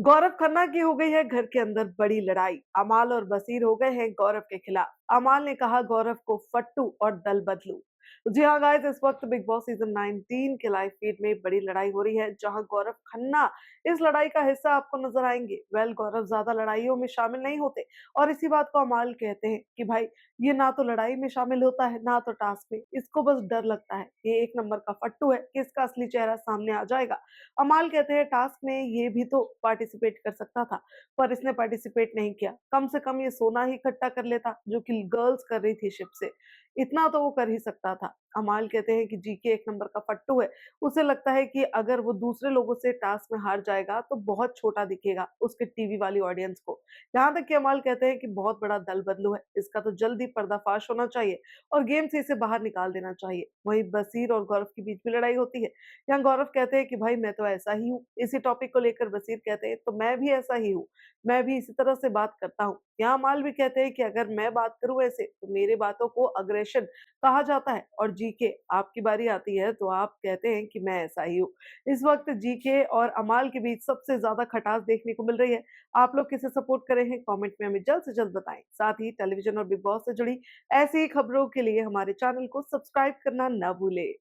गौरव खन्ना की हो गई है घर के अंदर बड़ी लड़ाई। अमाल और बसीर हो गए हैं गौरव के खिलाफ। अमाल ने कहा गौरव को फट्टू और दल बदलू। जी हाँ गाइस, इस वक्त बिग बॉस सीजन 19 के लाइव फीड में बड़ी लड़ाई हो रही है, जहां गौरव खन्ना इस लड़ाई का हिस्सा आपको नजर आएंगे। गौरव ज्यादा लड़ाइयों में शामिल नहीं होते और इसी बात को अमाल कहते हैं कि भाई ये ना तो लड़ाई में शामिल होता है ना तो टास्क में, इसको बस डर लगता है। ये एक नंबर का फट्टू है कि इसका असली चेहरा सामने आ जाएगा। अमाल कहते हैं टास्क में ये भी तो पार्टिसिपेट कर सकता था, पर इसने पार्टिसिपेट नहीं किया। कम से कम ये सोना ही इकट्ठा कर लेता जो कि गर्ल्स कर रही थी शिप से। इतना तो वो कर ही सकता था। अमाल कहते हैं कि जीके एक नंबर का फट्टू है। उसे लगता है कि अगर वो दूसरे लोगों से टास्क में हार जाएगा तो बहुत छोटा दिखेगा उसके टीवी वाली ऑडियंस को। यहाँ तक कि अमाल कहते हैं कि बहुत बड़ा दल बदलू है, इसका तो जल्दी पर्दाफाश होना चाहिए और गेम से इसे बाहर निकाल देना चाहिए। वहीं बसीर और गौरव के बीच में लड़ाई होती है। यहाँ गौरव कहते हैं कि भाई मैं तो ऐसा ही हूँ। इसी टॉपिक को लेकर बसीर कहते हैं तो मैं भी ऐसा ही हूँ, मैं भी इसी तरह से बात करता हूँ। यहाँ अमाल भी कहते हैं कि अगर मैं बात करूं ऐसे तो मेरी बातों को अग्रेशन कहा जाता है, और जीके आपकी बारी आती है तो आप कहते हैं कि मैं ऐसा ही हूँ। इस वक्त जीके और अमाल के बीच सबसे ज्यादा खटास देखने को मिल रही है। आप लोग किसे सपोर्ट करे हैं कमेंट में हमें जल्द से जल्द बताएं। साथ ही टेलीविजन और बिग बॉस से जुड़ी ऐसी ही खबरों के लिए हमारे चैनल को सब्सक्राइब करना ना भूले।